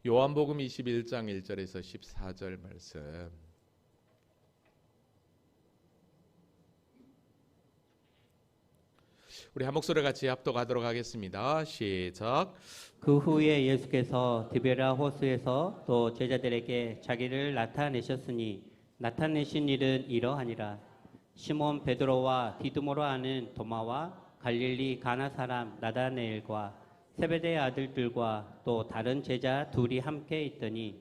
요한복음 21장 1절에서 14절 말씀. 우리 한 목소리 같이 합독하도록 하겠습니다. 시작. 그 후에 예수께서 디베라 호수에서 또 제자들에게 자기를 나타내셨으니 나타내신 일은 이러하니라. 시몬 베드로와 디두모로 하는 도마와 갈릴리 가나 사람 나다네엘과 세베대의 아들들과 또 다른 제자 둘이 함께 있더니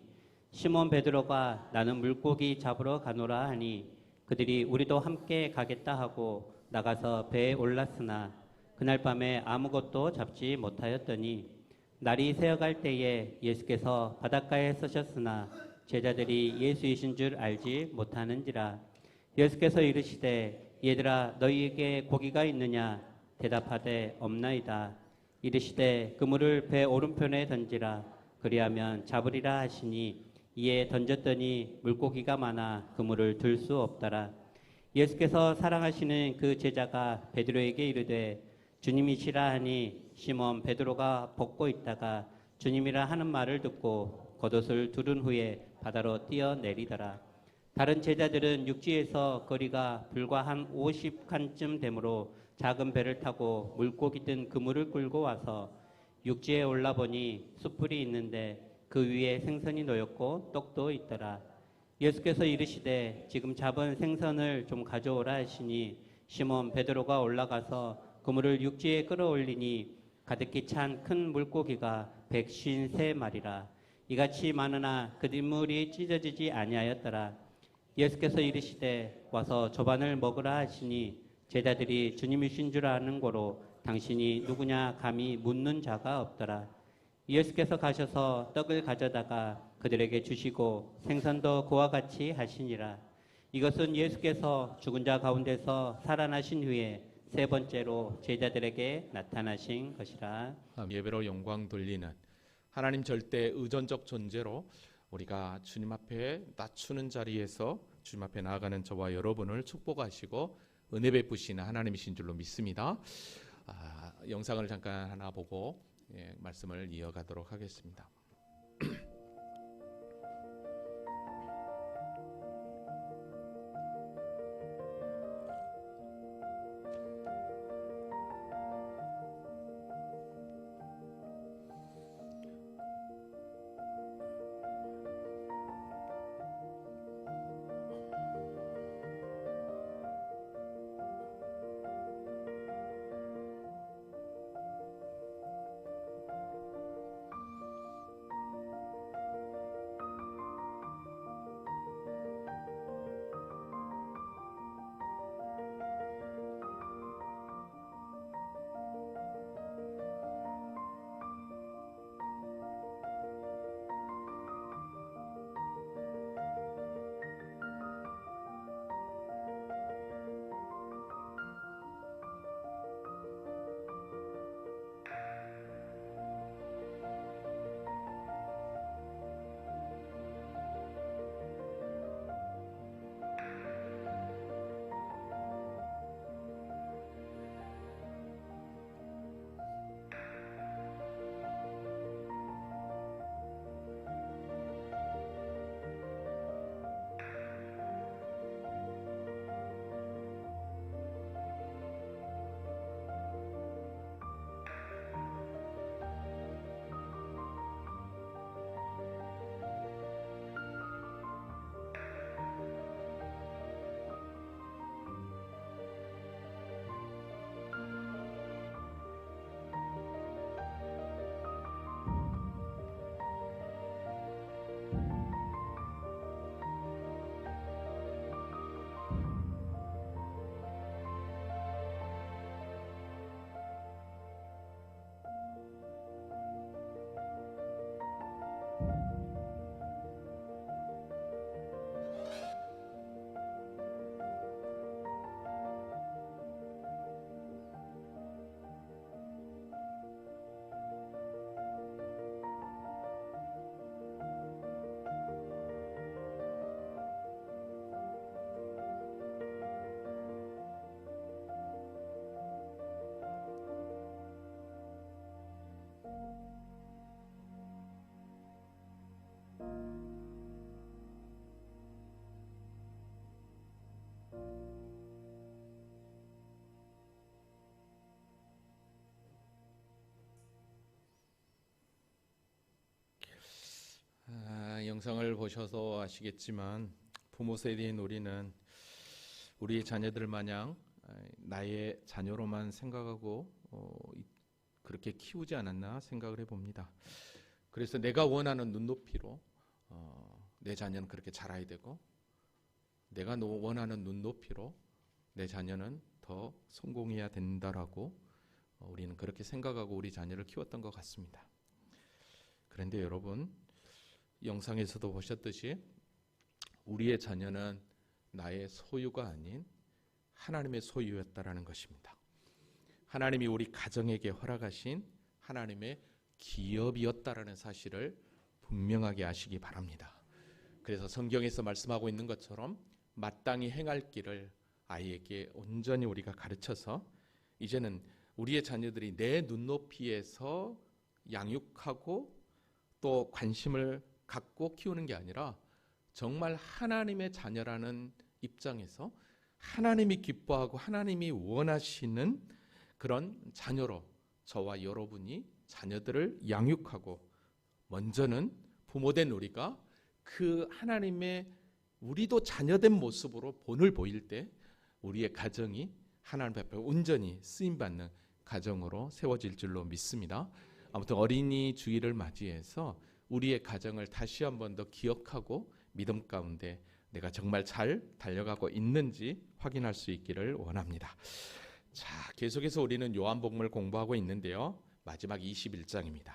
시몬 베드로가 나는 물고기 잡으러 가노라 하니 그들이 우리도 함께 가겠다 하고 나가서 배에 올랐으나 그날 밤에 아무것도 잡지 못하였더니 날이 새어갈 때에 예수께서 바닷가에 서셨으나 제자들이 예수이신 줄 알지 못하는지라. 예수께서 이르시되 얘들아 너희에게 고기가 있느냐 대답하되 없나이다. 이르시되 그물을 배 오른편에 던지라 그리하면 잡으리라 하시니 이에 던졌더니 물고기가 많아 그물을 들 수 없더라. 예수께서 사랑하시는 그 제자가 베드로에게 이르되 주님이시라 하니 시몬 베드로가 벗고 있다가 주님이라 하는 말을 듣고 겉옷을 두른 후에 바다로 뛰어내리더라. 다른 제자들은 육지에서 거리가 불과 한 50칸쯤 되므로 작은 배를 타고 물고기 든 그물을 끌고 와서 육지에 올라보니 숯불이 있는데 그 위에 생선이 놓였고 떡도 있더라. 예수께서 이르시되 지금 잡은 생선을 좀 가져오라 하시니 시몬 베드로가 올라가서 그물을 육지에 끌어올리니 가득히 찬 큰 물고기가 153마리라. 이같이 많으나 그물이 찢어지지 아니하였더라. 예수께서 이르시되 와서 조반을 먹으라 하시니 제자들이 주님이신 줄 아는 고로 당신이 누구냐 감히 묻는 자가 없더라. 예수께서 가셔서 떡을 가져다가 그들에게 주시고 생선도 그와 같이 하시니라. 이것은 예수께서 죽은 자 가운데서 살아나신 후에 세 번째로 제자들에게 나타나신 것이라. 예배로 영광 돌리는 하나님 절대 의존적 존재로 우리가 주님 앞에 낮추는 자리에서 주님 앞에 나아가는 저와 여러분을 축복하시고 은혜 베푸시는 하나님이신 줄로 믿습니다. 영상을 잠깐 하나 보고 말씀을 이어가도록 하겠습니다. 영상을 보셔서 아시겠지만 부모 세대인 우리는 우리 자녀들 마냥 나의 자녀로만 생각하고 그렇게 키우지 않았나 생각을 해봅니다. 그래서 내가 원하는 눈높이로 내 자녀는 그렇게 자라야 되고, 내가 원하는 눈높이로 내 자녀는 더 성공해야 된다라고 우리는 그렇게 생각하고 우리 자녀를 키웠던 것 같습니다. 그런데 여러분, 영상에서도 보셨듯이 우리의 자녀는 나의 소유가 아닌 하나님의 소유였다라는 것입니다. 하나님이 우리 가정에게 허락하신 하나님의 기업이었다라는 사실을 분명하게 아시기 바랍니다. 그래서 성경에서 말씀하고 있는 것처럼 마땅히 행할 길을 아이에게 온전히 우리가 가르쳐서 이제는 우리의 자녀들이 내 눈높이에서 양육하고 또 관심을 갖고 키우는 게 아니라 정말 하나님의 자녀라는 입장에서 하나님이 기뻐하고 하나님이 원하시는 그런 자녀로 저와 여러분이 자녀들을 양육하고, 먼저는 부모된 우리가 그 하나님의 우리도 자녀된 모습으로 본을 보일 때 우리의 가정이 하나님 앞에 온전히 쓰임받는 가정으로 세워질 줄로 믿습니다. 아무튼 어린이 주일을 맞이해서 우리의 가정을 다시 한 번 더 기억하고 믿음 가운데 내가 정말 잘 달려가고 있는지 확인할 수 있기를 원합니다. 자, 계속해서 우리는 요한복음을 공부하고 있는데요. 마지막 21장입니다.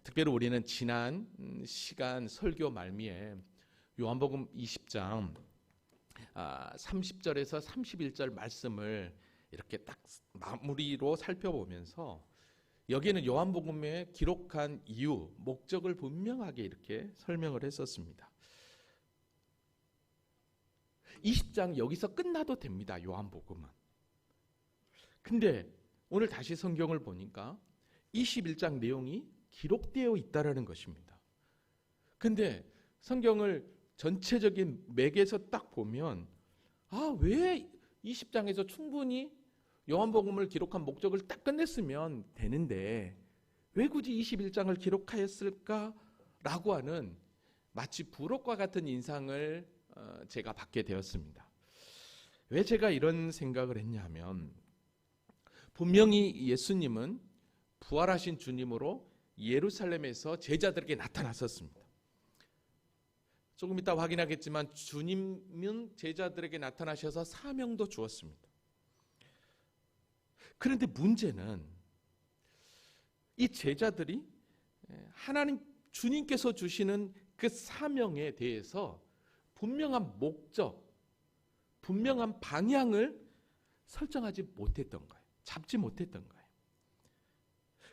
특별히 우리는 지난 시간 설교 말미에 요한복음 20장 30절에서 31절 말씀을 이렇게 딱 마무리로 살펴보면서 여기에는 요한복음에 기록한 이유, 목적을 분명하게 이렇게 설명을 했었습니다. 20장 여기서 끝나도 됩니다. 요한복음은. 근데 오늘 다시 성경을 보니까 21장 내용이 기록되어 있다라는 것입니다. 근데 성경을 전체적인 맥에서 딱 보면 왜 20장에서 충분히 요한복음을 기록한 목적을 딱 끝냈으면 되는데 왜 굳이 21장을 기록하였을까라고 하는 마치 부록과 같은 인상을 제가 받게 되었습니다. 왜 제가 이런 생각을 했냐면, 분명히 예수님은 부활하신 주님으로 예루살렘에서 제자들에게 나타났었습니다. 조금 이따 확인하겠지만 주님은 제자들에게 나타나셔서 사명도 주었습니다. 그런데 문제는 이 제자들이 하나님 주님께서 주시는 그 사명에 대해서 분명한 목적, 분명한 방향을 설정하지 못했던 거예요. 잡지 못했던 거예요.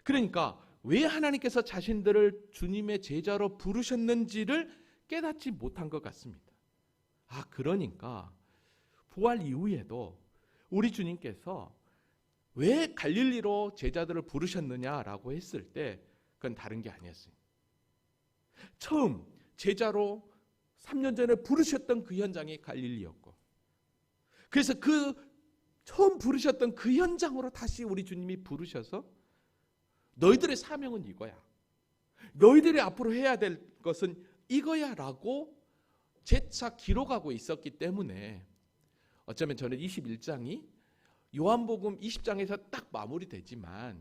그러니까 왜 하나님께서 자신들을 주님의 제자로 부르셨는지를 깨닫지 못한 것 같습니다. 그러니까 부활 이후에도 우리 주님께서 왜 갈릴리로 제자들을 부르셨느냐라고 했을 때 그건 다른 게 아니었어요. 처음 제자로 3년 전에 부르셨던 그 현장이 갈릴리였고, 그래서 그 처음 부르셨던 그 현장으로 다시 우리 주님이 부르셔서 너희들의 사명은 이거야, 너희들이 앞으로 해야 될 것은 이거야 라고 재차 기록하고 있었기 때문에 어쩌면 저는 21장이 요한복음 20장에서 딱 마무리되지만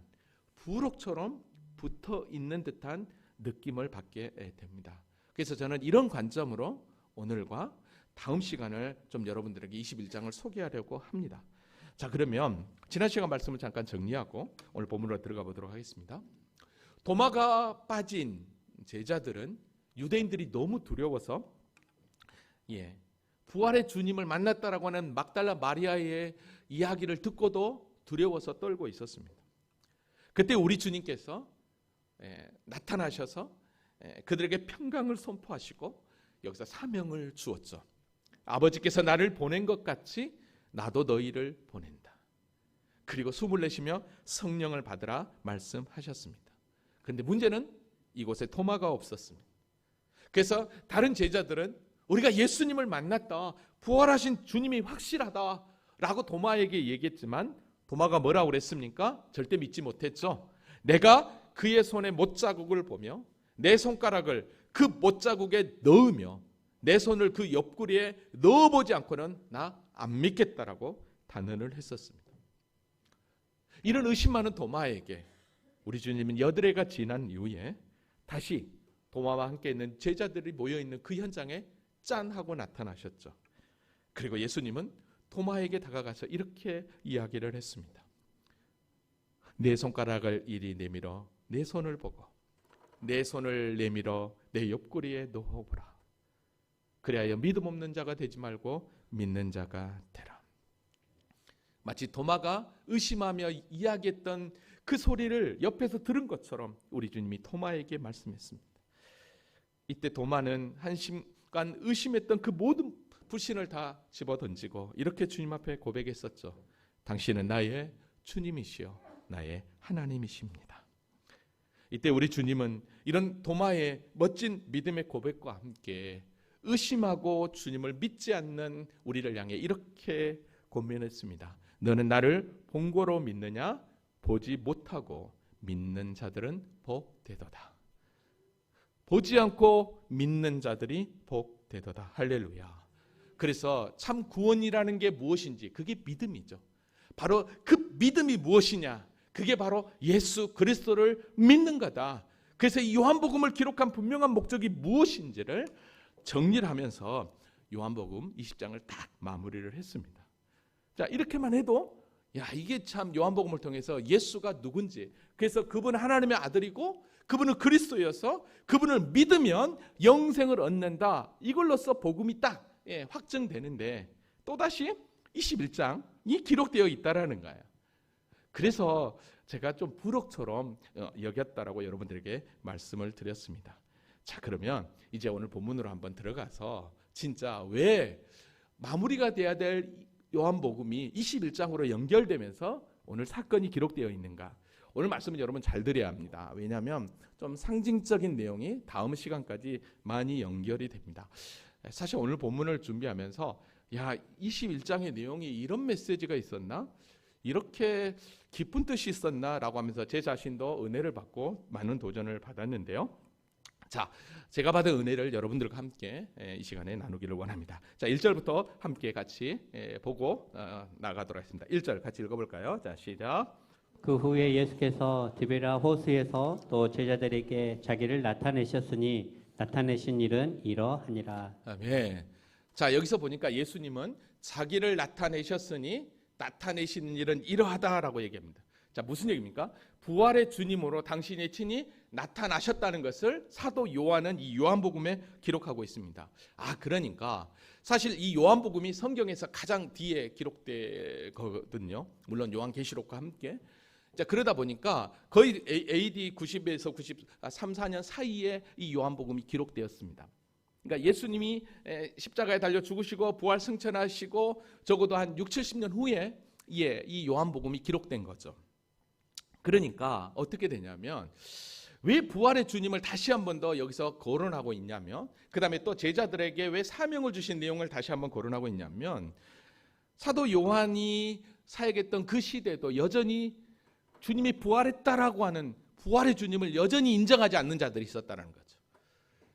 부록처럼 붙어 있는 듯한 느낌을 받게 됩니다. 그래서 저는 이런 관점으로 오늘과 다음 시간을 좀 여러분들에게 21장을 소개하려고 합니다. 자, 그러면 지난 시간 말씀을 잠깐 정리하고 오늘 본문으로 들어가 보도록 하겠습니다. 도마가 빠진 제자들은 유대인들이 너무 두려워서 부활의 주님을 만났다라고 하는 막달라 마리아의 이야기를 듣고도 두려워서 떨고 있었습니다. 그때 우리 주님께서 나타나셔서 그들에게 평강을 선포하시고 여기서 사명을 주었죠. 아버지께서 나를 보낸 것 같이 나도 너희를 보낸다. 그리고 숨을 내쉬며 성령을 받으라 말씀하셨습니다. 그런데 문제는 이곳에 도마가 없었습니다. 그래서 다른 제자들은 우리가 예수님을 만났다, 부활하신 주님이 확실하다 라고 도마에게 얘기했지만 도마가 뭐라고 그랬습니까? 절대 믿지 못했죠. 내가 그의 손에 못자국을 보며 내 손가락을 그 못자국에 넣으며 내 손을 그 옆구리에 넣어보지 않고는 나 안 믿겠다라고 단언을 했었습니다. 이런 의심 많은 도마에게 우리 주님은 여드레가 지난 이후에 다시 도마와 함께 있는 제자들이 모여있는 그 현장에 짠 하고 나타나셨죠. 그리고 예수님은 도마에게 다가가서 이렇게 이야기를 했습니다. 내 손가락을 이리 내밀어 내 손을 보고 내 손을 내밀어 내 옆구리에 넣어보라. 그리하여 믿음 없는 자가 되지 말고 믿는 자가 되라. 마치 도마가 의심하며 이야기했던 그 소리를 옆에서 들은 것처럼 우리 주님이 도마에게 말씀했습니다. 이때 도마는 한순간 의심했던 그 모든 불신을 다 집어던지고 이렇게 주님 앞에 고백했었죠. 당신은 나의 주님이시여 나의 하나님이십니다. 이때 우리 주님은 이런 도마의 멋진 믿음의 고백과 함께 의심하고 주님을 믿지 않는 우리를 향해 이렇게 권면했습니다. 너는 나를 본고로 믿느냐? 보지 못하고 믿는 자들은 복되도다. 보지 않고 믿는 자들이 복되도다. 할렐루야. 그래서 참 구원이라는 게 무엇인지 그게 믿음이죠. 바로 그 믿음이 무엇이냐? 그게 바로 예수 그리스도를 믿는 거다. 그래서 이 요한복음을 기록한 분명한 목적이 무엇인지를 정리를 하면서 요한복음 20장을 딱 마무리를 했습니다. 자, 이렇게만 해도 야, 이게 참 요한복음을 통해서 예수가 누군지, 그래서 그분은 하나님의 아들이고 그분은 그리스도여서 그분을 믿으면 영생을 얻는다. 이걸로써 복음이 딱 확증되는데 또다시 21장이 기록되어 있다라는 거예요. 그래서 제가 좀 부록처럼 여겼다라고 여러분들에게 말씀을 드렸습니다. 자, 그러면 이제 오늘 본문으로 한번 들어가서 진짜 왜 마무리가 돼야 될 요한복음이 21장으로 연결되면서 오늘 사건이 기록되어 있는가? 오늘 말씀은 여러분 잘 들어야 합니다. 왜냐하면 좀 상징적인 내용이 다음 시간까지 많이 연결이 됩니다. 사실 오늘 본문을 준비하면서 야, 21장의 내용이 이런 메시지가 있었나? 이렇게 깊은 뜻이 있었나? 라고 하면서 제 자신도 은혜를 받고 많은 도전을 받았는데요. 자, 제가 받은 은혜를 여러분들과 함께 이 시간에 나누기를 원합니다. 자, 1절부터 함께 같이 보고 나가도록 하겠습니다. 1절 같이 읽어볼까요? 자, 시작. 그 후에 예수께서 디베랴 호수에서 또 제자들에게 자기를 나타내셨으니 나타내신 일은 이러하니라. 아멘. 자, 여기서 보니까 예수님은 자기를 나타내셨으니 나타내신 일은 이러하다라고 얘기합니다. 자, 무슨 얘기입니까? 부활의 주님으로 당신의 친히 나타나셨다는 것을 사도 요한은 이 요한복음에 기록하고 있습니다. 아, 그러니까 사실 이 요한복음이 성경에서 가장 뒤에 기록되거든요. 물론 요한계시록과 함께. 자, 그러다 보니까 거의 AD 90에서 93, 4년 사이에 이 요한복음이 기록되었습니다. 그러니까 예수님이 십자가에 달려 죽으시고 부활 승천하시고 적어도 한 6, 70년 후에 이 요한복음이 기록된 거죠. 그러니까 어떻게 되냐면 왜 부활의 주님을 다시 한 번 더 여기서 거론하고 있냐면, 그 다음에 또 제자들에게 왜 사명을 주신 내용을 다시 한번 거론하고 있냐면, 사도 요한이 사역했던 그 시대도 여전히 주님이 부활했다라고 하는 부활의 주님을 여전히 인정하지 않는 자들이 있었다는 거죠.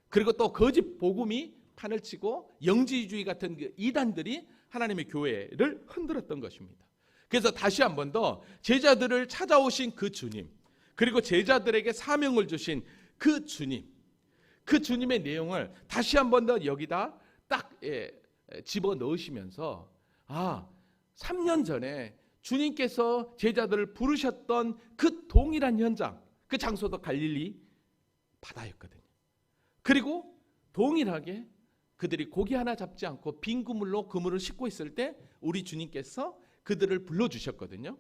그리고 또 거짓 복음이 판을 치고 영지주의 같은 그 이단들이 하나님의 교회를 흔들었던 것입니다. 그래서 다시 한 번 더 제자들을 찾아오신 그 주님, 그리고 제자들에게 사명을 주신 그 주님, 그 주님의 내용을 다시 한 번 더 여기다 딱 집어 넣으시면서 3년 전에 주님께서 제자들을 부르셨던 그 동일한 현장, 그 장소도 갈릴리 바다였거든요. 그리고 동일하게 그들이 고기 하나 잡지 않고 빈 그물로 그물을 싣고 있을 때 우리 주님께서 그들을 불러주셨거든요.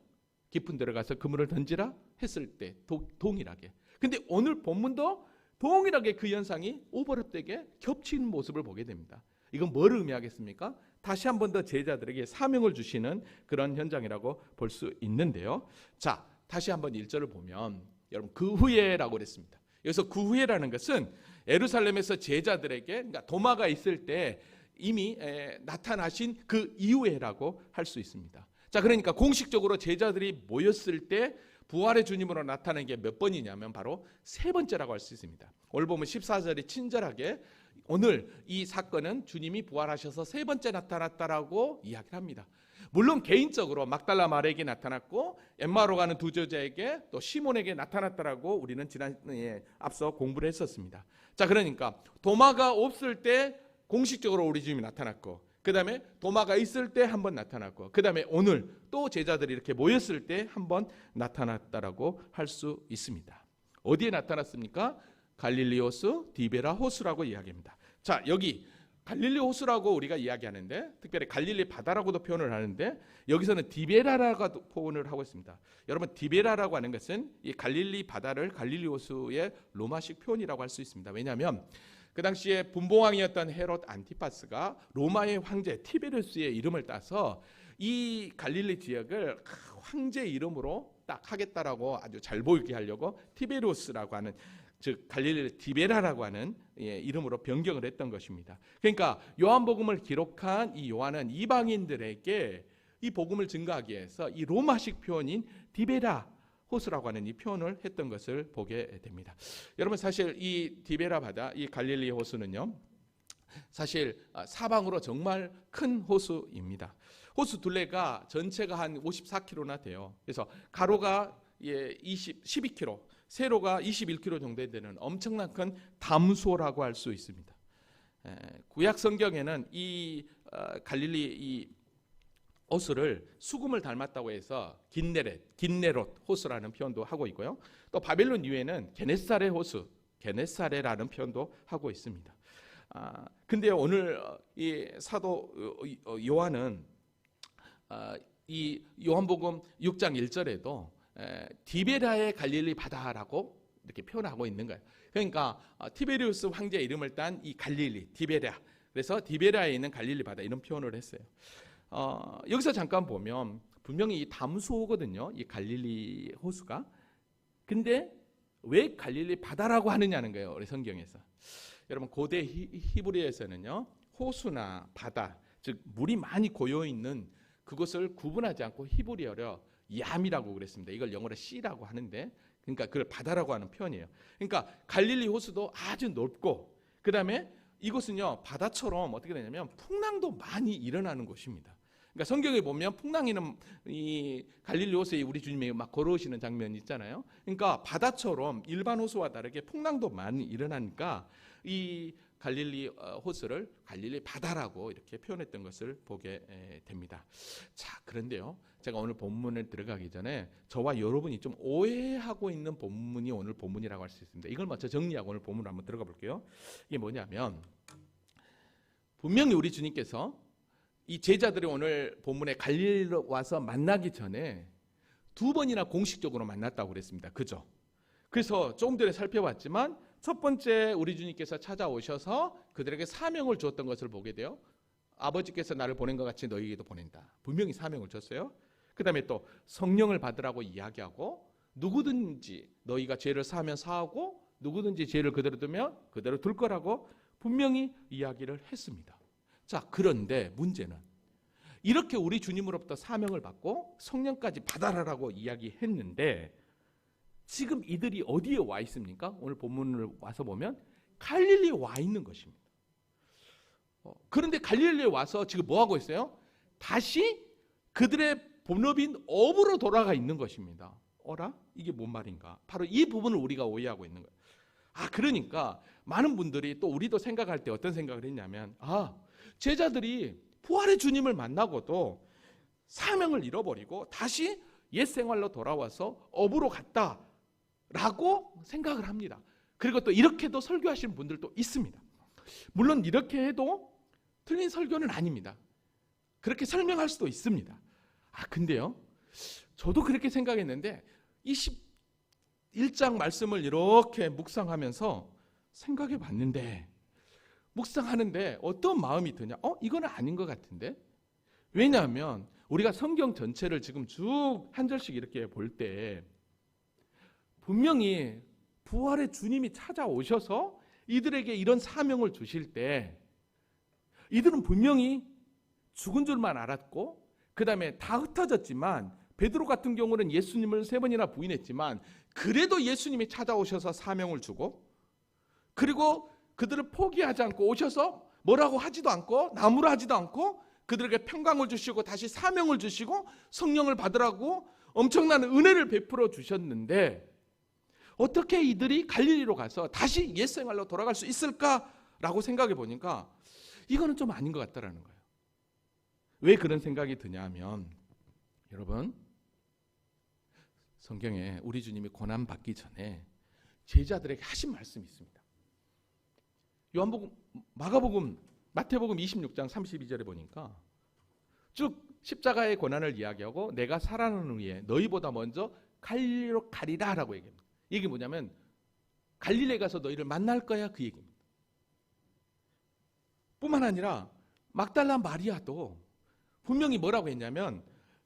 깊은 데로 가서 그물을 던지라 했을 때 동일하게. 근데 오늘 본문도 동일하게 그 현상이 오버랩되게 겹치는 모습을 보게 됩니다. 이건 뭘 의미하겠습니까? 다시 한 번 더 제자들에게 사명을 주시는 그런 현장이라고 볼 수 있는데요. 자, 다시 한번 1절을 보면 여러분 그 후에라고 그랬습니다. 여기서 그 후에라는 것은 예루살렘에서 제자들에게, 그러니까 도마가 있을 때 이미 나타나신 그 이후에라고 할 수 있습니다. 자, 그러니까 공식적으로 제자들이 모였을 때 부활의 주님으로 나타나는 게 몇 번이냐면 바로 세 번째라고 할 수 있습니다. 오늘 보면 14절이 친절하게 오늘 이 사건은 주님이 부활하셔서 세 번째 나타났다라고 이야기를 합니다. 물론 개인적으로 막달라 마리아에게 나타났고 엠마오로 가는 두 제자에게 또 시몬에게 나타났다라고 우리는 지난해 앞서 공부를 했었습니다. 자, 그러니까 도마가 없을 때 공식적으로 우리 주님이 나타났고, 그 다음에 도마가 있을 때 한 번 나타났고, 그 다음에 오늘 또 제자들이 이렇게 모였을 때 한 번 나타났다라고 할 수 있습니다. 어디에 나타났습니까? 갈릴리 호수, 디베라 호수라고 이야기합니다. 자, 여기 갈릴리 호수라고 우리가 이야기하는데, 특별히 갈릴리 바다라고도 표현을 하는데, 여기서는 디베라라고 표현을 하고 있습니다. 여러분, 디베라라고 하는 것은 이 갈릴리 바다를 갈릴리 호수의 로마식 표현이라고 할 수 있습니다. 왜냐하면 그 당시에 분봉왕이었던 헤롯 안티파스가 로마의 황제 티베리우스의 이름을 따서 이 갈릴리 지역을 황제 이름으로 딱 하겠다라고 아주 잘 보이게 하려고 티베리우스라고 하는, 즉 갈릴리 디베라라고 하는 이름으로 변경을 했던 것입니다. 그러니까 요한복음을 기록한 이 요한은 이방인들에게 이 복음을 증거하기 위해서 이 로마식 표현인 디베라 호수라고 하는 이 표현을 했던 것을 보게 됩니다. 여러분, 사실 이 디베라 바다, 이 갈릴리 호수는요, 사실 사방으로 정말 큰 호수입니다. 호수 둘레가 전체가 한 54km나 돼요. 그래서 가로가 12km, 세로가 21km 정도 되는 엄청난 큰 담소라고 할 수 있습니다. 구약 성경에는 이 갈릴리 이 호수를 수금을 닮았다고 해서 긴네롯 호수라는 표현도 하고 있고요. 또 바벨론 이후에는 게네사레 호수, 게네사레라는 표현도 하고 있습니다. 근데 오늘 이 사도 요한은 이 요한복음 6장 1절에도 디베라의 갈릴리 바다라고 이렇게 표현하고 있는 거예요. 그러니까 티베리우스 황제의 이름을 딴 이 갈릴리, 디베라. 그래서 디베라에 있는 갈릴리 바다 이런 표현을 했어요. 여기서 잠깐 보면 분명히 이 담소거든요. 이 갈릴리 호수가. 근데 왜 갈릴리 바다라고 하느냐는 거예요. 우리 성경에서. 여러분, 고대 히브리어에서는요, 호수나 바다, 즉 물이 많이 고여 있는 그것을 구분하지 않고 히브리어로 얌이라고 그랬습니다. 이걸 영어로 씨라고 하는데, 그러니까 그걸 바다라고 하는 표현이에요. 그러니까 갈릴리 호수도 아주 넓고, 그 다음에 이곳은요 바다처럼 어떻게 되냐면 풍랑도 많이 일어나는 곳입니다. 그러니까 성경에 보면 풍랑이는 이 갈릴리 호수에 우리 주님이 막 걸어오시는 장면이 있잖아요. 그러니까 바다처럼 일반 호수와 다르게 풍랑도 많이 일어나니까 이 갈릴리 호수를 갈릴리 바다라고 이렇게 표현했던 것을 보게 됩니다. 자, 그런데요, 제가 오늘 본문에 들어가기 전에 저와 여러분이 좀 오해하고 있는 본문이 오늘 본문이라고 할 수 있습니다. 이걸 먼저 정리하고 오늘 본문을 한번 들어가 볼게요. 이게 뭐냐면, 분명히 우리 주님께서 이 제자들이 오늘 본문에 갈릴리 와서 만나기 전에 두 번이나 공식적으로 만났다고 그랬습니다. 그죠? 그래서 조금 전에 살펴봤지만 첫 번째 우리 주님께서 찾아오셔서 그들에게 사명을 주었던 것을 보게 돼요. 아버지께서 나를 보낸 것 같이 너희에게도 보낸다. 분명히 사명을 줬어요. 그 다음에 또 성령을 받으라고 이야기하고, 누구든지 너희가 죄를 사하면 사하고 누구든지 죄를 그대로 두면 그대로 둘 거라고 분명히 이야기를 했습니다. 자, 그런데 문제는 이렇게 우리 주님으로부터 사명을 받고 성령까지 받아라라고 이야기했는데 지금 이들이 어디에 와 있습니까? 오늘 본문을 와서 보면 갈릴리에 와 있는 것입니다. 그런데 갈릴리에 와서 지금 뭐 하고 있어요? 다시 그들의 본업인 업으로 돌아가 있는 것입니다. 어라? 이게 뭔 말인가? 바로 이 부분을 우리가 오해하고 있는 거예요. 그러니까 많은 분들이 또 우리도 생각할 때 어떤 생각을 했냐면, 제자들이 부활의 주님을 만나고도 사명을 잃어버리고 다시 옛 생활로 돌아와서 업으로 갔다라고 생각을 합니다. 그리고 또 이렇게도 설교하시는 분들도 있습니다. 물론 이렇게 해도 틀린 설교는 아닙니다. 그렇게 설명할 수도 있습니다. 근데요, 저도 그렇게 생각했는데 21장 말씀을 이렇게 묵상하면서 생각해 봤는데, 묵상하는데 어떤 마음이 드냐? 이거는 아닌 것 같은데? 왜냐하면 우리가 성경 전체를 지금 쭉 한 절씩 이렇게 볼 때 분명히 부활의 주님이 찾아오셔서 이들에게 이런 사명을 주실 때 이들은 분명히 죽은 줄만 알았고, 그 다음에 다 흩어졌지만 베드로 같은 경우는 예수님을 3번이나 부인했지만 그래도 예수님이 찾아오셔서 사명을 주고, 그리고 그들을 포기하지 않고 오셔서 뭐라고 하지도 않고 나무라 하지도 않고 그들에게 평강을 주시고 다시 사명을 주시고 성령을 받으라고 엄청난 은혜를 베풀어 주셨는데, 어떻게 이들이 갈릴리로 가서 다시 옛 생활로 돌아갈 수 있을까라고 생각해 보니까 이거는 좀 아닌 것 같다라는 거예요. 왜 그런 생각이 드냐면, 여러분, 성경에 우리 주님이 고난 받기 전에 제자들에게 하신 말씀이 있습니다. 요한복음, 마가복음, 마태복음 26장 32절에 보니까 쭉 십자가의 고난을 이야기하고 내가 살아나는 후에 너희보다 먼저 갈릴리로 가리라라고 얘기합니다. 이게 뭐냐면 갈릴리에 가서 너희를 만날 거야, 그 얘기입니다. 뿐만 아니라 막달라 마리아도 분명히 뭐라고 했냐면,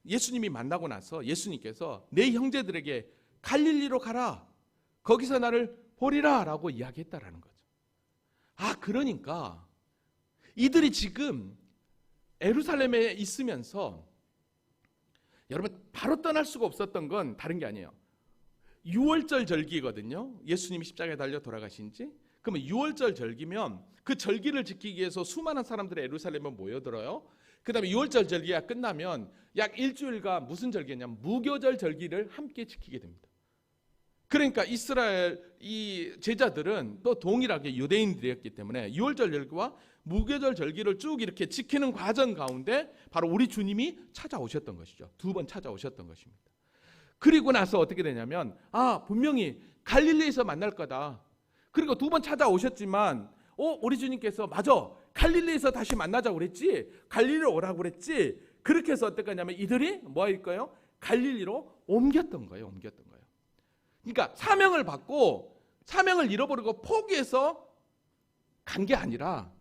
예수님이 만나고 나서 예수님께서 내 형제들에게 갈릴리로 가라, 거기서 나를 보리라 라고 이야기했다라는 거죠. 그러니까 이들이 지금 예루살렘에 있으면서, 여러분, 바로 떠날 수가 없었던 건 다른 게 아니에요. 6월절 절기거든요. 예수님이 십자가에 달려 돌아가신 지. 그러면 6월절 절기면 그 절기를 지키기 위해서 수많은 사람들이 예루살렘에 모여들어요. 그 다음에 6월절 절기가 끝나면 약 일주일간 무슨 절기냐면 무교절 절기를 함께 지키게 됩니다. 그러니까 이스라엘 이 제자들은 또 동일하게 유대인들이었기 때문에 6월절 절기와 무교절 절기를 쭉 이렇게 지키는 과정 가운데 바로 우리 주님이 찾아오셨던 것이죠. 2번 찾아오셨던 것입니다. 그리고 나서 어떻게 되냐면, 분명히 갈릴리에서 만날 거다. 그리고 2번 찾아오셨지만 우리 주님께서 맞아, 갈릴리에서 다시 만나자고 그랬지, 갈릴리로 오라고 그랬지. 그렇게 해서 어떻게 하냐면 이들이 뭐 할까요? 갈릴리로 옮겼던 거예요. 그러니까 사명을 받고 사명을 잃어버리고 포기해서 간 게 아니라,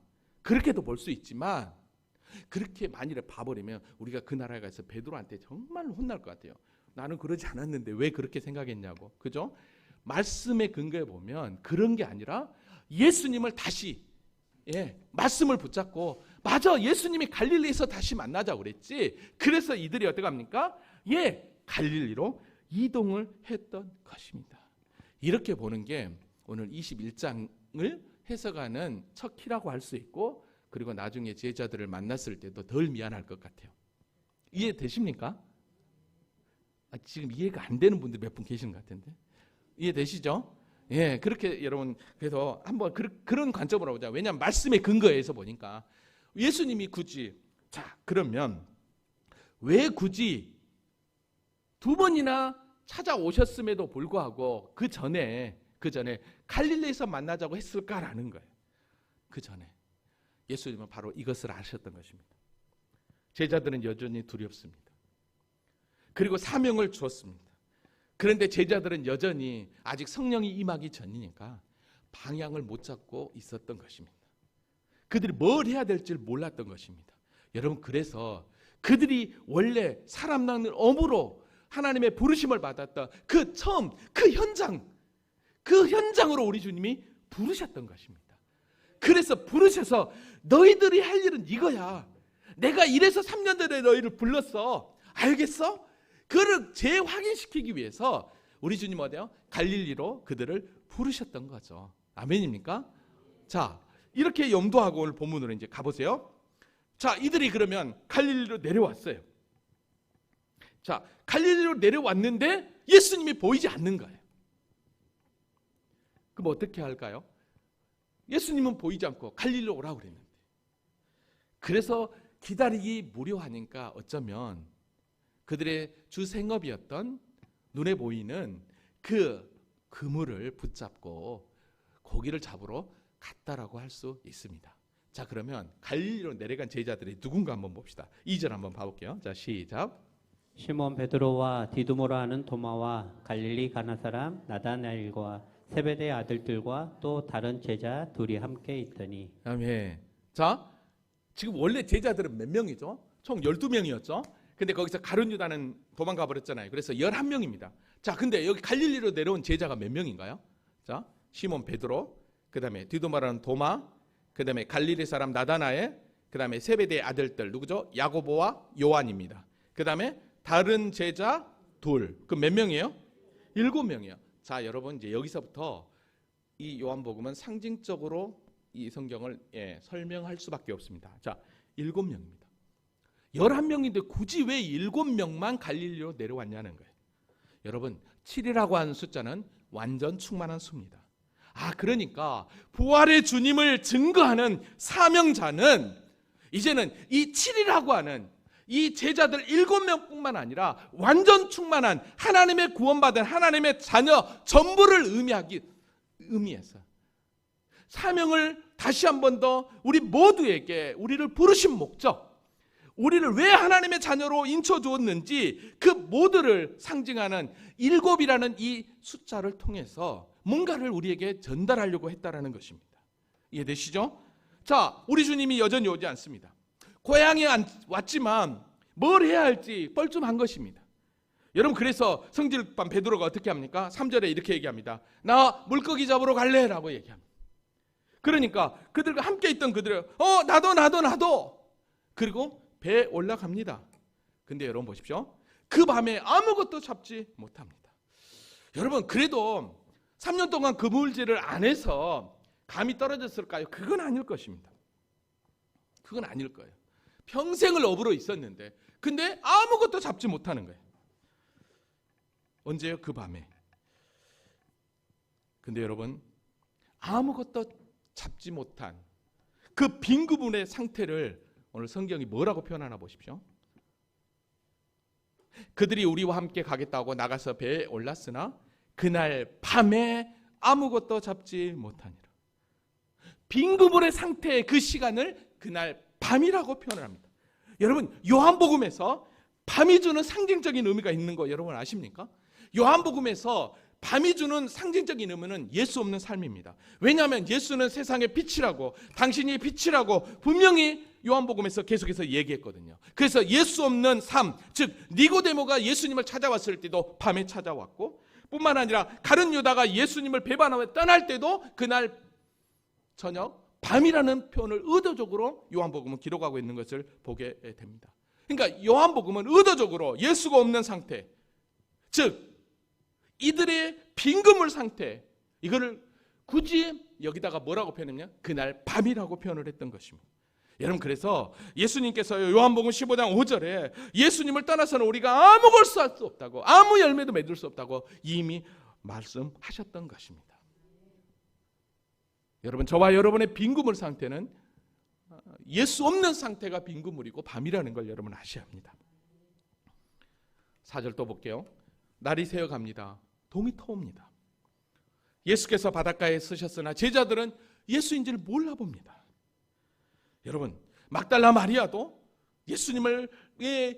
그렇게도 볼 수 있지만, 그렇게 만일에 봐버리면 우리가 그 나라에 가서 베드로한테 정말 혼날 것 같아요. 나는 그러지 않았는데 왜 그렇게 생각했냐고. 그죠? 말씀에 근거해 보면 그런 게 아니라 예수님을 다시 말씀을 붙잡고, 맞아, 예수님이 갈릴리에서 다시 만나자고 그랬지. 그래서 이들이 어떻게 합니까? 갈릴리로 이동을 했던 것입니다. 이렇게 보는 게 오늘 21장을 해석하는 첫 키라고 할 수 있고, 그리고 나중에 제자들을 만났을 때도 덜 미안할 것 같아요. 이해되십니까? 지금 이해가 안 되는 분들 몇 분 계시는 것 같은데. 이해되시죠? 그렇게 여러분, 그래서 한번 그런 관점으로 보자. 왜냐하면 말씀의 근거에서 보니까 예수님이 굳이, 그러면 왜 굳이 2번이나 찾아오셨음에도 불구하고 그 전에 갈릴리에서 만나자고 했을까라는 거예요. 그 전에 예수님은 바로 이것을 아셨던 것입니다. 제자들은 여전히 두렵습니다. 그리고 사명을 주었습니다. 그런데 제자들은 여전히 아직 성령이 임하기 전이니까 방향을 못 잡고 있었던 것입니다. 그들이 뭘 해야 될지 몰랐던 것입니다. 여러분, 그래서 그들이 원래 사람 낳는 어부로 하나님의 부르심을 받았던 그 처음, 그 현장으로 우리 주님이 부르셨던 것입니다. 그래서 부르셔서 너희들이 할 일은 이거야. 내가 이래서 3년 전에 너희를 불렀어. 알겠어? 그를 재확인시키기 위해서 우리 주님 어디요? 갈릴리로 그들을 부르셨던 거죠. 아멘입니까? 자, 이렇게 염두하고 오늘 본문으로 이제 가보세요. 자, 이들이 그러면 갈릴리로 내려왔어요. 자, 갈릴리로 내려왔는데 예수님이 보이지 않는 거예요. 그럼 어떻게 할까요? 예수님은 보이지 않고 갈릴리로 오라고 그랬는데. 그래서 기다리기 무료하니까 어쩌면 그들의 주 생업이었던 눈에 보이는 그 그물을 붙잡고 고기를 잡으러 갔다라고 할 수 있습니다. 자, 그러면 갈릴리로 내려간 제자들이 누군가 한번 봅시다. 2절 한번 봐볼게요. 자, 시작. 시몬 베드로와 디두모라 하는 도마와 갈릴리 가나 사람 나다나엘과 세베대의 아들들과 또 다른 제자 둘이 함께 있더니. 아멘. 자, 지금 원래 제자들은 몇 명이죠? 총 12명이었죠. 근데 거기서 가룟 유다는 도망가 버렸잖아요. 그래서 11명입니다. 자, 근데 여기 갈릴리로 내려온 제자가 몇 명인가요? 자, 시몬 베드로, 그다음에 디두마라는 도마, 그다음에 갈릴리 사람 나다나엘, 그다음에 세베대의 아들들 누구죠? 야고보와 요한입니다. 그다음에 다른 제자 둘. 그 몇 명이에요? 7명이에요. 자, 여러분 이제 여기서부터 이 요한복음은 상징적으로 이 성경을 설명할 수밖에 없습니다. 자, 7명입니다. 11명인데 굳이 왜 7명만 갈릴리로 내려왔냐는 거예요. 여러분, 7이라고 하는 숫자는 완전 충만한 수입니다. 그러니까 부활의 주님을 증거하는 사명자는 이제는 이 7이라고 하는 이 제자들 7명뿐만 아니라 완전 충만한 하나님의 구원받은 하나님의 자녀 전부를 의미해서 사명을 다시 한 번 더 우리 모두에게 우리를 부르신 목적, 우리를 왜 하나님의 자녀로 인쳐주었는지 그 모두를 상징하는 7이라는 이 숫자를 통해서 뭔가를 우리에게 전달하려고 했다라는 것입니다. 이해되시죠? 자, 우리 주님이 여전히 오지 않습니다. 고향에 왔지만 뭘 해야 할지 뻘쭘한 것입니다. 여러분, 그래서 성질반 베드로가 어떻게 합니까? 3절에 이렇게 얘기합니다. 나 물고기 잡으러 갈래 라고 얘기합니다. 그러니까 그들과 함께 있던 그들은 나도 그리고 배에 올라갑니다. 근데 여러분 보십시오. 그 밤에 아무것도 잡지 못합니다. 여러분, 그래도 3년 동안 그물질을 안 해서 감이 떨어졌을까요? 그건 아닐 것입니다. 그건 아닐 거예요. 평생을 어부로 있었는데 근데 아무것도 잡지 못하는 거예요. 언제요? 그 밤에. 근데 여러분, 아무것도 잡지 못한 그 빈 그물의 상태를 오늘 성경이 뭐라고 표현하나 보십시오. 그들이 우리와 함께 가겠다고 나가서 배에 올랐으나 그날 밤에 아무것도 잡지 못하니라. 빈 그물의 상태의 그 시간을 그날 밤이라고 표현을 합니다. 여러분, 요한복음에서 밤이 주는 상징적인 의미가 있는 거 여러분 아십니까? 요한복음에서 밤이 주는 상징적인 의미는 예수 없는 삶입니다. 왜냐하면 예수는 세상의 빛이라고, 당신이 빛이라고 분명히 요한복음에서 계속해서 얘기했거든요. 그래서 예수 없는 삶, 즉 니고데모가 예수님을 찾아왔을 때도 밤에 찾아왔고, 뿐만 아니라 가룟 유다가 예수님을 배반하며 떠날 때도 그날 저녁 밤이라는 표현을 의도적으로 요한복음은 기록하고 있는 것을 보게 됩니다. 그러니까 요한복음은 의도적으로 예수가 없는 상태, 즉 이들의 빈그물 상태, 이거를 굳이 여기다가 뭐라고 표현했냐? 그날 밤이라고 표현을 했던 것입니다. 여러분, 그래서 예수님께서 요한복음 15장 5절에 예수님을 떠나서는 우리가 아무 것도 할 수 없다고, 아무 열매도 맺을 수 없다고 이미 말씀하셨던 것입니다. 여러분, 저와 여러분의 빈그물 상태는 예수 없는 상태가 빈그물이고 밤이라는 걸 여러분 아셔야 합니다. 4절 또 볼게요. 날이 새어갑니다. 동이 터옵니다. 예수께서 바닷가에 서셨으나 제자들은 예수인지를 몰라봅니다. 여러분, 막달라 마리아도 예수님을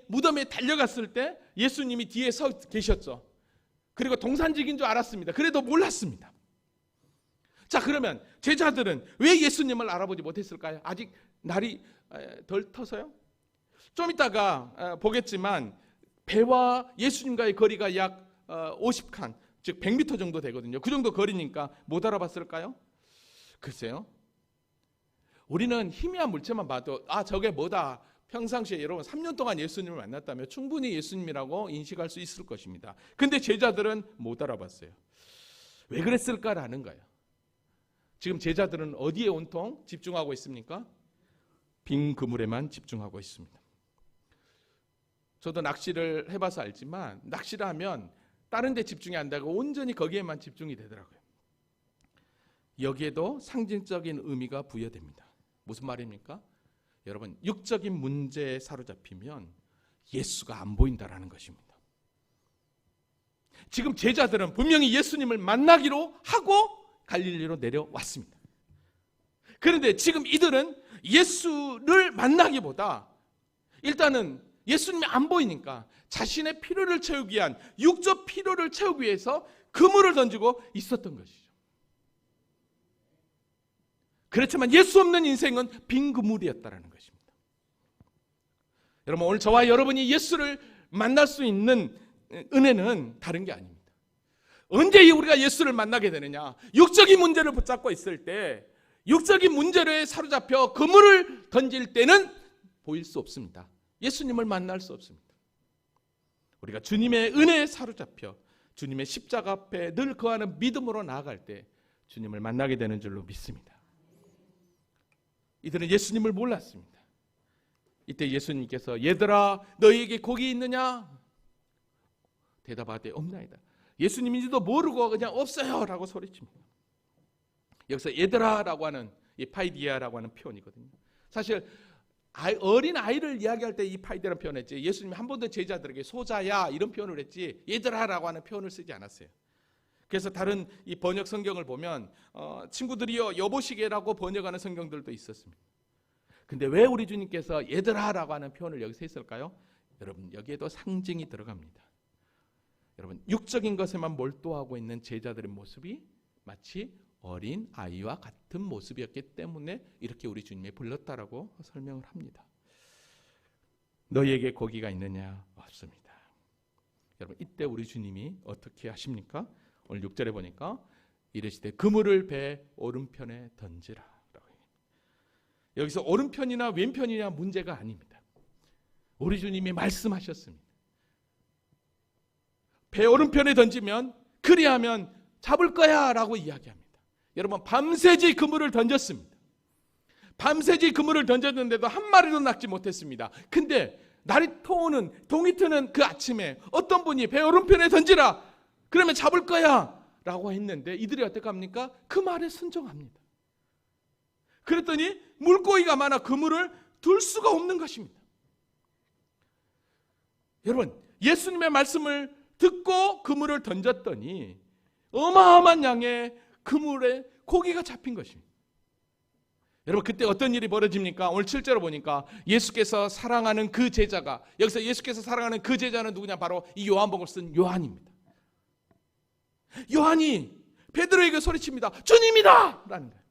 무덤에 달려갔을 때 예수님이 뒤에 서 계셨죠. 그리고 동산직인 줄 알았습니다. 그래도 몰랐습니다. 자, 그러면 제자들은 왜 예수님을 알아보지 못했을까요? 아직 날이 덜 터서요? 좀 이따가 보겠지만 배와 예수님과의 거리가 약 50칸, 즉 100m 정도 되거든요. 그 정도 거리니까 못 알아봤을까요? 글쎄요. 우리는 희미한 물체만 봐도 저게 뭐다. 평상시에 여러분 3년 동안 예수님을 만났다면 충분히 예수님이라고 인식할 수 있을 것입니다. 근데 제자들은 못 알아봤어요. 왜 그랬을까라는 거예요. 지금 제자들은 어디에 온통 집중하고 있습니까? 빈 그물에만 집중하고 있습니다. 저도 낚시를 해봐서 알지만 낚시를 하면 다른 데 집중이 안 되고 온전히 거기에만 집중이 되더라고요. 여기에도 상징적인 의미가 부여됩니다. 무슨 말입니까? 여러분, 육적인 문제에 사로잡히면 예수가 안 보인다라는 것입니다. 지금 제자들은 분명히 예수님을 만나기로 하고 갈릴리로 내려왔습니다. 그런데 지금 이들은 예수를 만나기보다 일단은 예수님이 안 보이니까 자신의 필요를 채우기 위한 육적 필요를 채우기 위해서 그물을 던지고 있었던 것이죠. 그렇지만 예수 없는 인생은 빈 그물이었다라는 것입니다. 여러분, 오늘 저와 여러분이 예수를 만날 수 있는 은혜는 다른 게 아닙니다. 언제 우리가 예수를 만나게 되느냐? 육적인 문제를 붙잡고 있을 때, 육적인 문제를 사로잡혀 그물을 던질 때는 보일 수 없습니다. 예수님을 만날 수 없습니다. 우리가 주님의 은혜에 사로잡혀 주님의 십자가 앞에 늘 거하는 믿음으로 나아갈 때 주님을 만나게 되는 줄로 믿습니다. 이들은 예수님을 몰랐습니다. 이때 예수님께서 얘들아 너희에게 고기 있느냐? 대답하되 없나이다. 예수님인지도 모르고 그냥 없어요 라고 소리칩니다. 여기서 얘들아 라고 하는 이 파이디아라고 하는 표현이거든요. 사실 어린 아이를 이야기할 때 이 파이디아라는 표현을 했지 예수님이 한 번도 제자들에게 소자야 이런 표현을 했지 얘들아 라고 하는 표현을 쓰지 않았어요. 그래서 다른 이 번역 성경을 보면 친구들이여 여보시게라고 번역하는 성경들도 있었습니다. 근데 왜 우리 주님께서 얘들아 라고 하는 표현을 여기서 했을까요? 여러분 여기에도 상징이 들어갑니다. 여러분 육적인 것에만 몰두하고 있는 제자들의 모습이 마치 어린 아이와 같은 모습이었기 때문에 이렇게 우리 주님이 불렀다라고 설명을 합니다. 너희에게 고기가 있느냐? 없습니다. 여러분 이때 우리 주님이 어떻게 하십니까? 오늘 6절에 보니까 이르시되 그물을 배 오른편에 던지라. 여기서 오른편이나 왼편이냐 문제가 아닙니다. 우리 주님이 말씀하셨습니다. 배 오른편에 던지면 그리하면 잡을 거야 라고 이야기합니다. 여러분 밤새지 그물을 던졌습니다. 밤새지 그물을 던졌는데도 한 마리도 낚지 못했습니다. 근데 날이 동이 트는 그 아침에 어떤 분이 배 오른편에 던지라 그러면 잡을 거야 라고 했는데 이들이 어떻게 합니까? 그 말에 순종합니다. 그랬더니 물고기가 많아 그물을 둘 수가 없는 것입니다. 여러분 예수님의 말씀을 듣고 그물을 던졌더니 어마어마한 양의 그물에 고기가 잡힌 것입니다. 여러분 그때 어떤 일이 벌어집니까? 오늘 7절을 보니까 예수께서 사랑하는 그 제자가 여기서 예수께서 사랑하는 그 제자는 누구냐? 바로 이 요한복음을 쓴 요한입니다. 요한이 베드로에게 소리칩니다. 주님이다! 라는 거예요.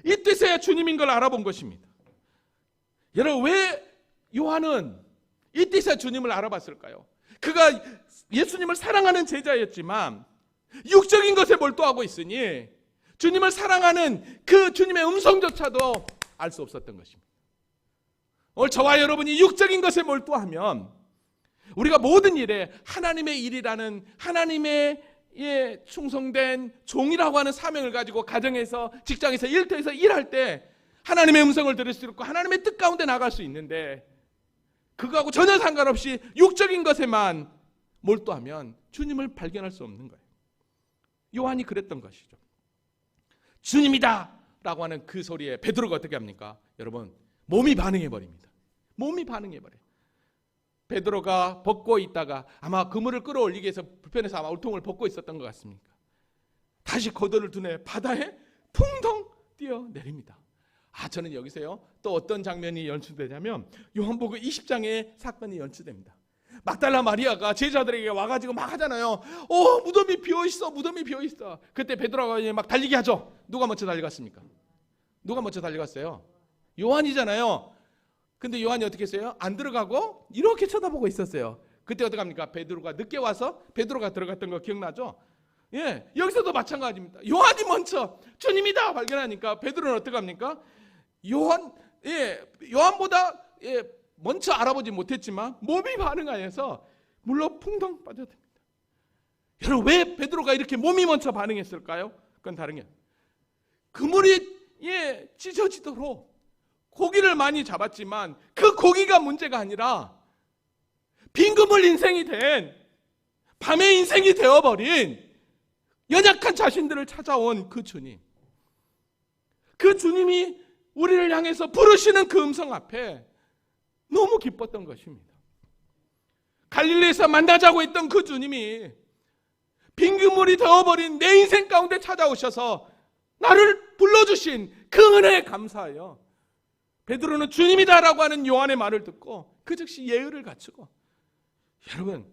이때서야 주님인 걸 알아본 것입니다. 여러분 왜 요한은 이때서야 주님을 알아봤을까요? 그가 예수님을 사랑하는 제자였지만 육적인 것에 몰두하고 있으니 주님을 사랑하는 그 주님의 음성조차도 알 수 없었던 것입니다. 오늘 저와 여러분이 육적인 것에 몰두하면 우리가 모든 일에 하나님의 일이라는 하나님의 충성된 종이라고 하는 사명을 가지고 가정에서 직장에서 일터에서 일할 때 하나님의 음성을 들을 수 있고 하나님의 뜻 가운데 나갈 수 있는데 그거하고 전혀 상관없이 육적인 것에만 몰두하면 주님을 발견할 수 없는 거예요. 요한이 그랬던 것이죠. 주님이다 라고 하는 그 소리에 베드로가 어떻게 합니까? 여러분 몸이 반응해버립니다. 몸이 반응해버려요. 베드로가 벗고 있다가 아마 그물을 끌어올리기 위해서 불편해서 아마 울통을 벗고 있었던 것 같습니까? 다시 거들을 두네 바다에 풍덩 뛰어내립니다. 저는 여기서요 또 어떤 장면이 연출되냐면 요한복음 20장의 사건이 연출됩니다. 막달라 마리아가 제자들에게 와가지고 막 하잖아요. 무덤이 비어있어, 무덤이 비어있어. 그때 베드로가 막 달리기 하죠. 누가 먼저 달려갔습니까? 누가 먼저 달려갔어요? 요한이잖아요. 근데 요한이 어떻게 했어요? 안 들어가고 이렇게 쳐다보고 있었어요. 그때 어떻게 합니까? 베드로가 늦게 와서 베드로가 들어갔던 거 기억나죠? 예, 여기서도 마찬가지입니다. 요한이 먼저 주님이다 발견하니까 베드로는 어떻게 합니까? 요한보다 먼저 알아보지 못했지만 몸이 반응하여서 물로 풍덩 빠져듭니다. 여러분 왜 베드로가 이렇게 몸이 먼저 반응했을까요? 그건 다른 게 그물이 찢어지도록 고기를 많이 잡았지만 그 고기가 문제가 아니라 빈 그물 인생이 된 밤의 인생이 되어버린 연약한 자신들을 찾아온 그 주님, 그 주님이 우리를 향해서 부르시는 그 음성 앞에 너무 기뻤던 것입니다. 갈릴리에서 만나자고 했던 그 주님이 빈 그물이 되어버린 내 인생 가운데 찾아오셔서 나를 불러주신 그 은혜에 감사하여 베드로는 주님이다라고 하는 요한의 말을 듣고 그 즉시 예의를 갖추고, 여러분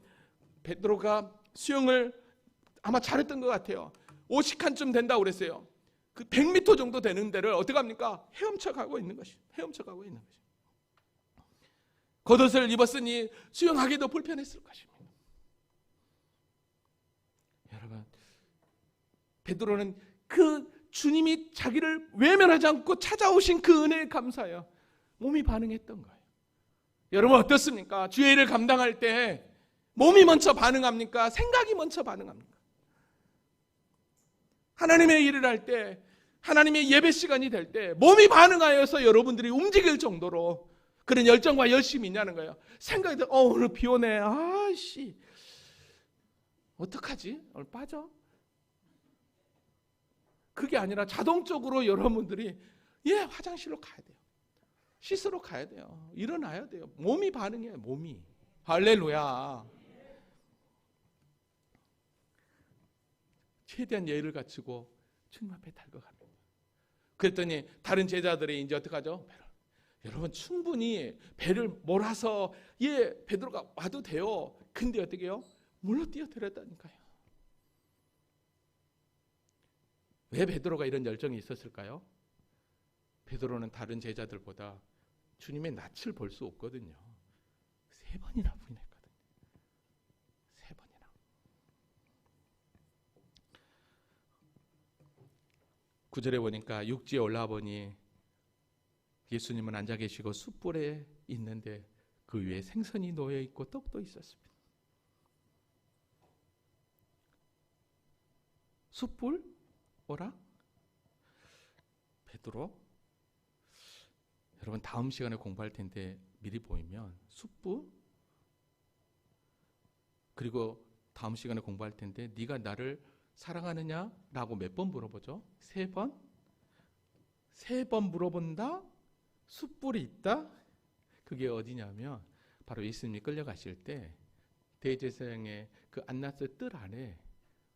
베드로가 수영을 아마 잘했던 것 같아요. 50칸쯤 된다고 그랬어요. 그 100m 정도 되는 데를 어떻게 합니까? 헤엄쳐 가고 있는 것이. 겉옷을 입었으니 수영하기도 불편했을 것입니다. 여러분, 베드로는 그 주님이 자기를 외면하지 않고 찾아오신 그 은혜에 감사해요. 몸이 반응했던 거예요. 여러분 어떻습니까? 주의 일을 감당할 때 몸이 먼저 반응합니까? 생각이 먼저 반응합니까? 하나님의 일을 할 때, 하나님의 예배 시간이 될 때 몸이 반응하여서 여러분들이 움직일 정도로 그런 열정과 열심이 있냐는 거예요. 생각이 들 오늘 비 오네. 아씨 어떡하지? 오늘 빠져? 그게 아니라 자동적으로 여러분들이 화장실로 가야 돼요. 씻으러 가야 돼요. 일어나야 돼요. 몸이 반응해요. 몸이. 할렐루야. 최대한 예의를 갖추고 주님 앞에 달려갑니다. 그랬더니 다른 제자들이 이제 어떡하죠? 여러분 충분히 배를 몰아서 베드로가 와도 돼요. 근데 어떻게 해요? 물로 뛰어들었다니까요. 왜 베드로가 이런 열정이 있었을까요? 베드로는 다른 제자들보다 주님의 낯을 볼 수 없거든요. 3번이나 부인했거든요. 3번이나. 구절에 보니까 육지에 올라와 보니 예수님은 앉아 계시고 숯불에 있는데 그 위에 생선이 놓여 있고 떡도 있었습니다. 숯불? 뭐라? 베드로? 여러분 다음 시간에 공부할 텐데 미리 보이면 숯불? 그리고 다음 시간에 공부할 텐데 네가 나를 사랑하느냐? 라고 몇 번 물어보죠? 3번? 3번 물어본다? 숯불이 있다? 그게 어디냐면 바로 예수님이 끌려가실 때 대제사장의 그 안나스 뜰 안에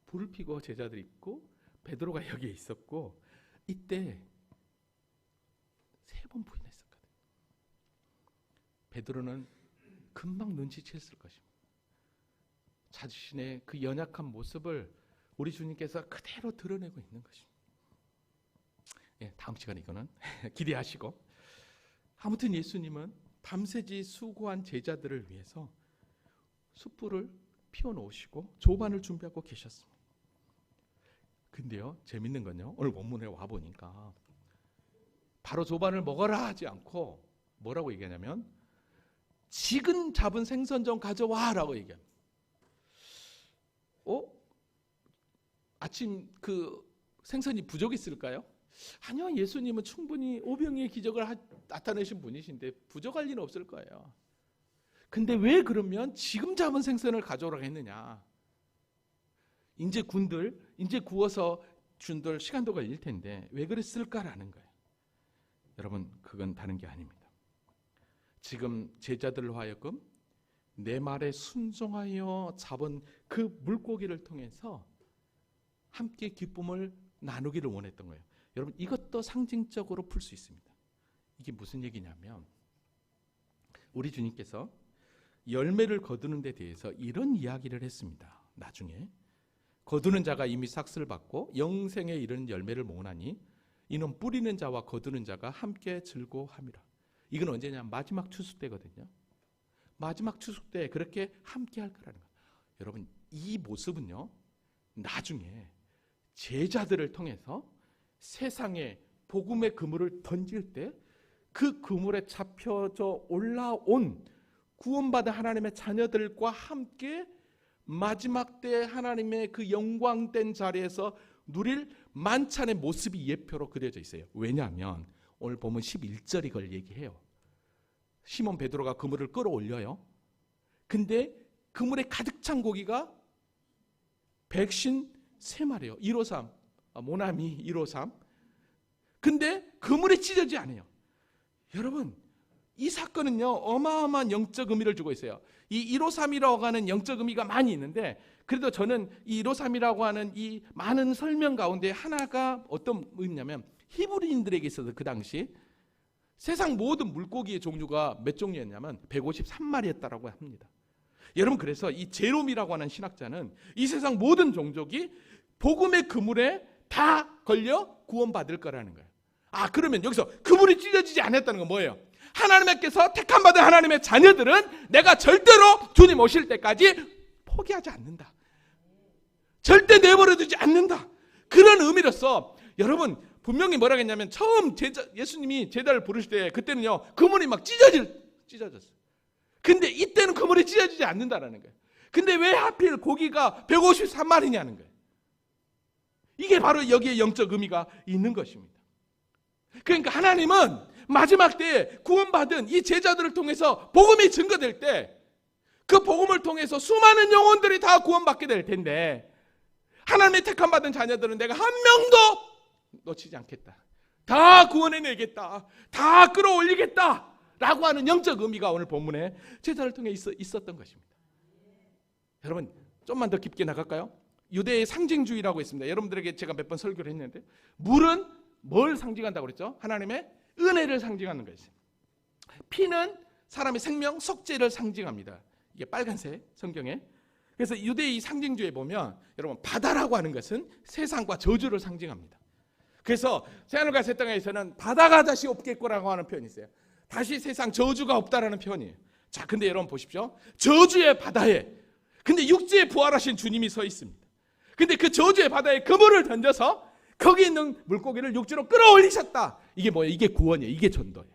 불을 피고 제자들이 있고 베드로가 여기에 있었고 이때 3번 부인했었거든요. 베드로는 금방 눈치챘을 것입니다. 자신의 그 연약한 모습을 우리 주님께서 그대로 드러내고 있는 것입니다. 다음 시간에 이거는 기대하시고 아무튼 예수님은 밤새지 수고한 제자들을 위해서 숯불을 피워놓으시고 조반을 준비하고 계셨습니다. 근데요 재밌는 건요 오늘 본문에 와보니까 바로 조반을 먹어라 하지 않고 뭐라고 얘기하냐면 지금 잡은 생선 좀 가져와 라고 얘기합니다. 아침 그 생선이 부족했을까요? 아니요, 예수님은 충분히 오병이의 기적을 나타내신 분이신데 부족할 리는 없을 거예요. 근데 왜 그러면 지금 잡은 생선을 가져오라고 했느냐? 이제 구워서 준들 시간도 걸릴 텐데 왜 그랬을까라는 거예요. 여러분 그건 다른 게 아닙니다. 지금 제자들로 하여금 내 말에 순종하여 잡은 그 물고기를 통해서 함께 기쁨을 나누기를 원했던 거예요. 여러분 이것도 상징적으로 풀 수 있습니다. 이게 무슨 얘기냐면 우리 주님께서 열매를 거두는 데 대해서 이런 이야기를 했습니다. 나중에 거두는 자가 이미 삭슬 받고 영생에 이르는 열매를 모으나니 이는 뿌리는 자와 거두는 자가 함께 즐거워함이라. 이건 언제냐? 마지막 추수 때거든요. 마지막 추수 때 그렇게 함께 할 거라는 거예요. 여러분 이 모습은요 나중에 제자들을 통해서 세상에 복음의 그물을 던질 때 그 그물에 잡혀져 올라온 구원받은 하나님의 자녀들과 함께 마지막 때 하나님의 그 영광된 자리에서 누릴 만찬의 모습이 예표로 그려져 있어요. 왜냐하면 오늘 보면 11절이 그걸 얘기해요. 시몬 베드로가 그물을 끌어올려요. 근데 그물에 가득 찬 고기가 백신 3마리요. 153 모나미 153. 근데 그물에 찢어지지 않아요. 여러분 이 사건은요 어마어마한 영적 의미를 주고 있어요. 이 153이라고 하는 영적 의미가 많이 있는데 그래도 저는 이 153이라고 하는 이 많은 설명 가운데 하나가 어떤 의미냐면 히브리인들에게 있어서 그 당시 세상 모든 물고기의 종류가 몇 종류였냐면 153마리였다라고 합니다. 여러분 그래서 이 제롬이라고 하는 신학자는 이 세상 모든 종족이 복음의 그물에 다 걸려 구원받을 거라는 거예요. 그러면 여기서 그물이 찢어지지 않았다는 건 뭐예요? 하나님께서 택함받은 하나님의 자녀들은 내가 절대로 주님 오실 때까지 포기하지 않는다. 절대 내버려두지 않는다. 그런 의미로서 여러분 분명히 뭐라 했냐면 처음 예수님이 제자를 부르실 때 그때는요 그물이 막 찢어졌어요. 근데 이때는 그물이 찢어지지 않는다라는 거예요. 근데 왜 하필 고기가 153마리냐는 거예요. 이게 바로 여기에 영적 의미가 있는 것입니다. 그러니까 하나님은 마지막 때에 구원받은 이 제자들을 통해서 복음이 증거될 때 그 복음을 통해서 수많은 영혼들이 다 구원받게 될 텐데, 하나님의 택함 받은 자녀들은 내가 한 명도 놓치지 않겠다, 다 구원해내겠다, 다 끌어올리겠다 라고 하는 영적 의미가 오늘 본문에 제자를 통해 있었던 것입니다. 여러분, 좀만 더 깊게 나갈까요? 유대의 상징주의라고 있습니다. 여러분들에게 제가 몇 번 설교를 했는데, 물은 뭘 상징한다고 그랬죠? 하나님의 은혜를 상징하는 것이죠. 피는 사람의 생명, 속죄를 상징합니다. 이게 빨간색 성경에. 그래서 유대의 상징주의에 보면 여러분, 바다라고 하는 것은 세상과 저주를 상징합니다. 그래서 새하늘과 새 땅에서는 바다가 다시 없겠고라고 하는 표현이 있어요. 다시 세상 저주가 없다라는 표현이에요. 자, 근데 여러분 보십시오. 저주의 바다에 근데 육지에 부활하신 주님이 서 있습니다. 근데 그 저주의 바다에 그물을 던져서 거기 있는 물고기를 육지로 끌어올리셨다. 이게 뭐예요? 이게 구원이에요. 이게 전도예요.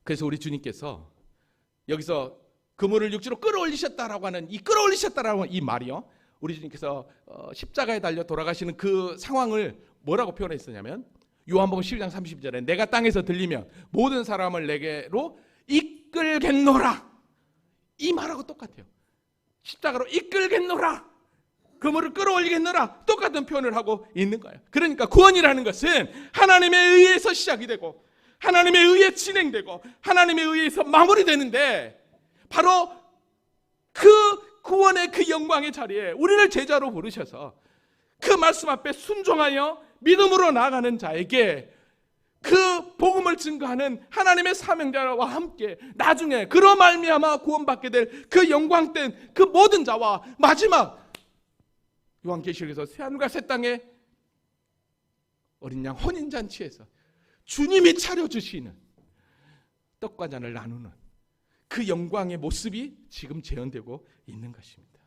그래서 우리 주님께서 여기서 그물을 육지로 끌어올리셨다라고 하는 이 끌어올리셨다라고 하는 이 말이요, 우리 주님께서 십자가에 달려 돌아가시는 그 상황을 뭐라고 표현했었냐면, 요한복음 12장 30절에 내가 땅에서 들리면 모든 사람을 내게로 이끌겠노라, 이 말하고 똑같아요. 십자가로 이끌겠노라, 그물을 끌어올리겠노라, 똑같은 표현을 하고 있는 거예요. 그러니까 구원이라는 것은 하나님에 의해서 시작이 되고 하나님에 의해 진행되고 하나님에 의해서 마무리되는데, 바로 그 구원의 그 영광의 자리에 우리를 제자로 부르셔서 그 말씀 앞에 순종하여 믿음으로 나아가는 자에게 그 복음을 증거하는 하나님의 사명자와 함께 나중에 그로 말미암아 구원받게 될 그 영광된 그 모든 자와 마지막 요한계시록에서 새하늘과 새 땅에 어린 양 혼인잔치에서 주님이 차려주시는 떡과 잔을 나누는 그 영광의 모습이 지금 재현되고 있는 것입니다.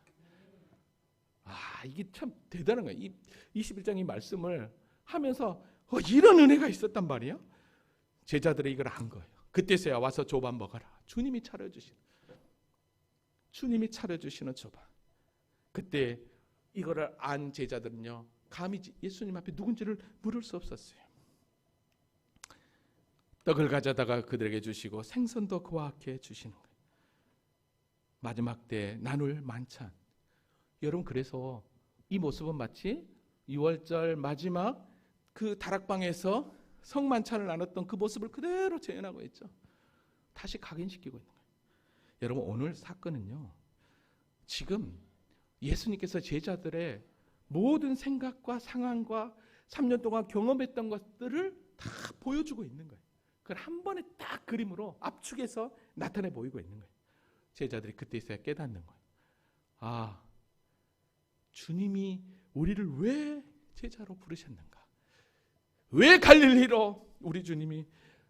이게 참 대단한 거예요. 이 21장 이 말씀을 하면서 이런 은혜가 있었단 말이에요. 제자들이 이걸 안 거예요. 그때서야 와서 조반 먹어라. 주님이 차려주시는 조반. 그때 이거를 안 제자들은요, 감히 예수님 앞에 누군지를 물을 수 없었어요. 떡을 가져다가 그들에게 주시고 생선도 그와 함께 주시는 거예요. 마지막 때 나눌 만찬. 여러분, 그래서 이 모습은 마치 6월절 마지막 그 다락방에서 성만찬을 나눴던 그 모습을 그대로 재현하고 있죠. 다시 각인시키고 있는 거예요. 여러분, 오늘 사건은요, 지금 예수님께서 제자들의 모든 생각과 상황과 3년 동안 경험했던 것들을 다 보여주고 있는 거예요. 그걸 한 번에 딱 그림으로 압축해서 나타내 보이고 있는 거예요. 제자들이 그때서야 깨닫는 거예요. 주님이 우리를 왜 제자로 부르셨는가? 왜 갈릴리로 우리 주님이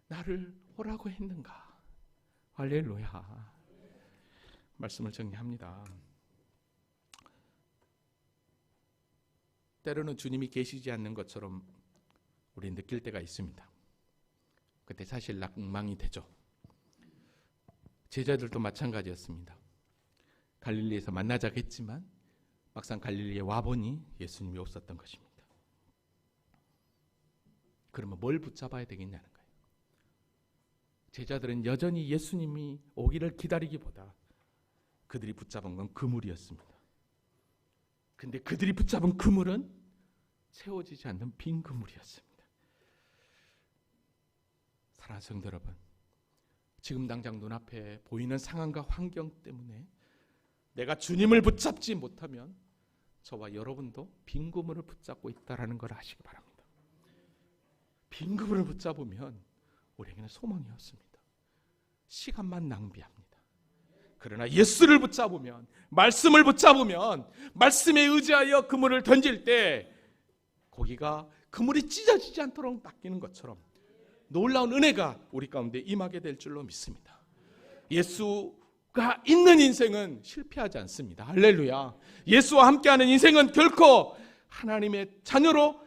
나를 오라고 했는가? 할렐루야. 말씀을 정리합니다. 때로는 주님이 계시지 않는 것처럼 우리 느낄 때가 있습니다. 그때 사실 낭망이 되죠. 제자들도 마찬가지였습니다. 갈릴리에서 만나자고 했지만 막상 갈릴리에 와보니 예수님이 없었던 것입니다. 그러면 뭘 붙잡아야 되겠냐는 거예요. 제자들은 여전히 예수님이 오기를 기다리기보다 그들이 붙잡은 건 그물이었습니다. 근데 그들이 붙잡은 그물은 채워지지 않는 빈 그물이었습니다. 사랑하는 성도 여러분, 지금 당장 눈앞에 보이는 상황과 환경 때문에 내가 주님을 붙잡지 못하면 저와 여러분도 빈 그물을 붙잡고 있다는 걸 아시기 바랍니다. 빈 그물을 붙잡으면 우리에게는 소망이 없습니다. 시간만 낭비합니다. 그러나 예수를 붙잡으면, 말씀을 붙잡으면, 말씀에 의지하여 그물을 던질 때 고기가 그물이 찢어지지 않도록 낚이는 것처럼 놀라운 은혜가 우리 가운데 임하게 될 줄로 믿습니다. 예수가 있는 인생은 실패하지 않습니다. 할렐루야. 예수와 함께하는 인생은 결코 하나님의 자녀로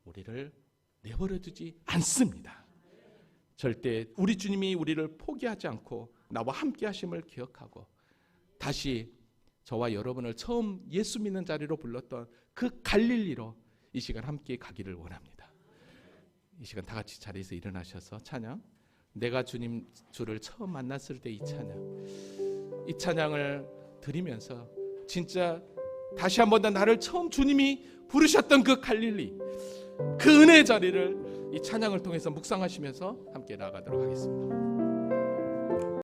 우리를 내버려두지 않습니다. 절대 우리 주님이 우리를 포기하지 않고 나와 함께 하심을 기억하고 다시 저와 여러분을 처음 예수 믿는 자리로 불렀던 그 갈릴리로 이 시간 함께 가기를 원합니다. 이 시간 다 같이 자리에서 일어나셔서 찬양, 내가 주를 처음 만났을 때 이 찬양을 드리면서 진짜 다시 한 번 더 나를 처음 주님이 부르셨던 그 갈릴리, 그 은혜의 자리를 이 찬양을 통해서 묵상하시면서 함께 나아가도록 하겠습니다.